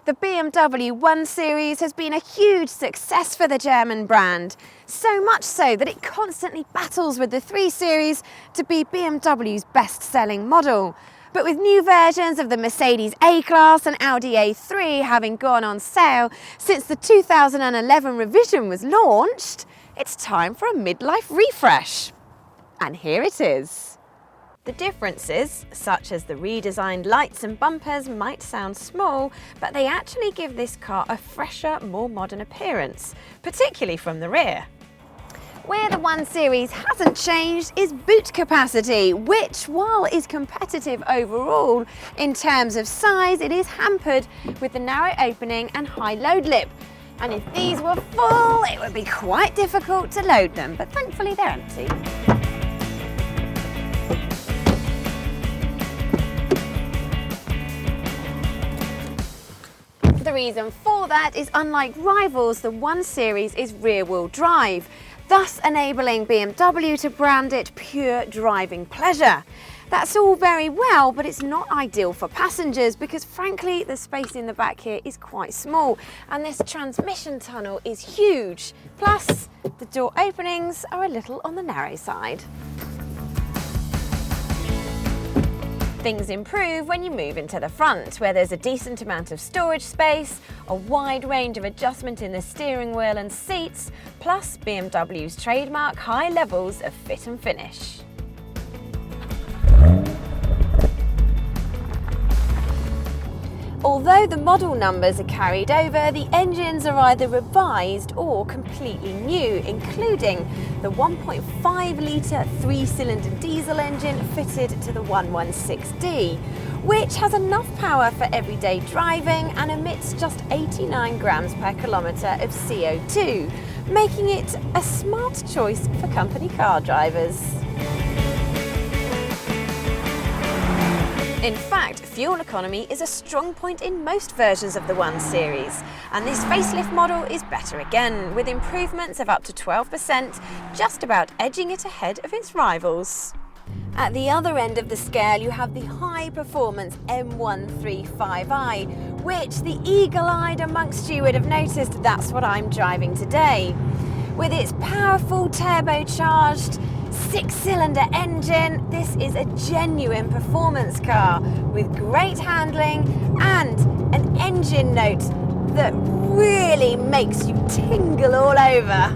The BMW 1 Series has been a huge success for the German brand, so much so that it constantly battles with the 3 Series to be BMW's best-selling model. But with new versions of the Mercedes A-Class and Audi A3 having gone on sale since the 2011 revision was launched, it's time for a midlife refresh. And here it is. The differences, such as the redesigned lights and bumpers, might sound small, but they actually give this car a fresher, more modern appearance, particularly from the rear. Where the 1 Series hasn't changed is boot capacity, which, while is competitive overall in terms of size, it is hampered with the narrow opening and high load lip. And if these were full, it would be quite difficult to load them, but thankfully they're empty. The reason for that is, unlike rivals, the 1 Series is rear-wheel drive, thus enabling BMW to brand it pure driving pleasure. That's all very well, but it's not ideal for passengers because, frankly, the space in the back here is quite small and this transmission tunnel is huge. Plus, the door openings are a little on the narrow side. Things improve when you move into the front, where there's a decent amount of storage space, a wide range of adjustment in the steering wheel and seats, plus BMW's trademark high levels of fit and finish. Although the model numbers are carried over, the engines are either revised or completely new, including the 1.5-litre 3-cylinder diesel engine fitted to the 116D, which has enough power for everyday driving and emits just 89 grams per kilometre of CO2, making it a smart choice for company car drivers. In fact, fuel economy is a strong point in most versions of the 1 Series, and this facelift model is better again, with improvements of up to 12%, just about edging it ahead of its rivals. At the other end of the scale, you have the high-performance M135i, which the eagle-eyed amongst you would have noticed that's what I'm driving today. With its powerful turbocharged 6-cylinder engine, this is a genuine performance car with great handling and an engine note that really makes you tingle all over.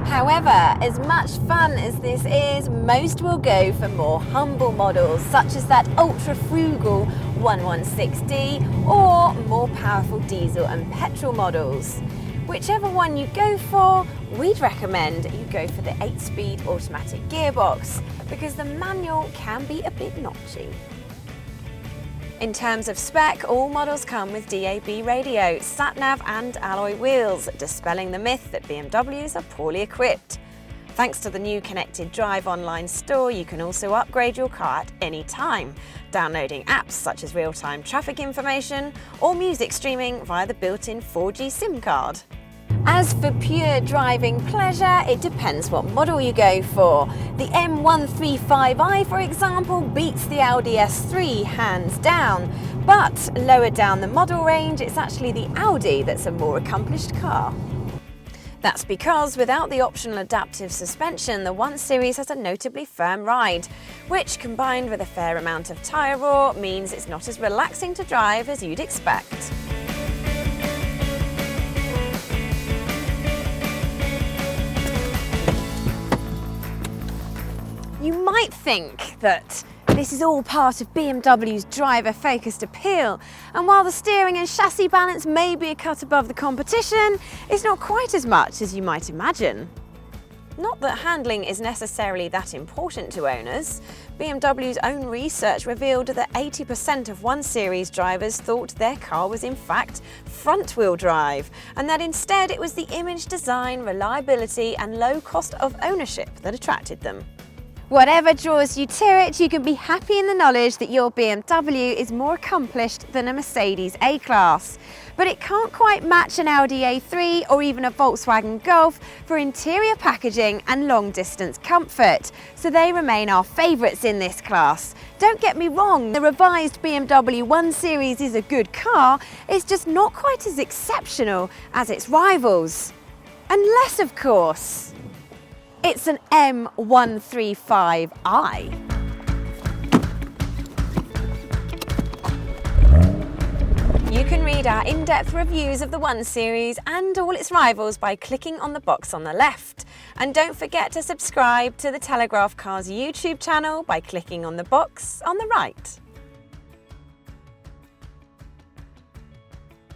However, as much fun as this is, most will go for more humble models, such as that ultra-frugal 116D or more powerful diesel and petrol models. Whichever one you go for, we'd recommend you go for the 8-speed automatic gearbox, because the manual can be a bit notchy. In terms of spec, all models come with DAB radio, sat-nav and alloy wheels, dispelling the myth that BMWs are poorly equipped. Thanks to the new Connected Drive online store, you can also upgrade your car at any time, downloading apps such as real-time traffic information or music streaming via the built-in 4G SIM card. As for pure driving pleasure, it depends what model you go for. The M135i, for example, beats the Audi S3 hands down, but lower down the model range, it's actually the Audi that's a more accomplished car. That's because without the optional adaptive suspension, the 1 Series has a notably firm ride, which, combined with a fair amount of tyre roar, means it's not as relaxing to drive as you'd expect. You might think that this is all part of BMW's driver-focused appeal, and while the steering and chassis balance may be a cut above the competition, it's not quite as much as you might imagine. Not that handling is necessarily that important to owners. BMW's own research revealed that 80% of 1 Series drivers thought their car was in fact front-wheel drive, and that instead it was the image, design, reliability and low cost of ownership that attracted them. Whatever draws you to it, you can be happy in the knowledge that your BMW is more accomplished than a Mercedes A-Class. but it can't quite match an Audi A3 or even a Volkswagen Golf for interior packaging and long distance comfort, so they remain our favourites in this class. Don't get me wrong, the revised BMW 1 Series is a good car, it's just not quite as exceptional as its rivals. Unless, of course, it's an M135i. You can read our in-depth reviews of the 1 Series and all its rivals by clicking on the box on the left. And don't forget to subscribe to the Telegraph Cars YouTube channel by clicking on the box on the right.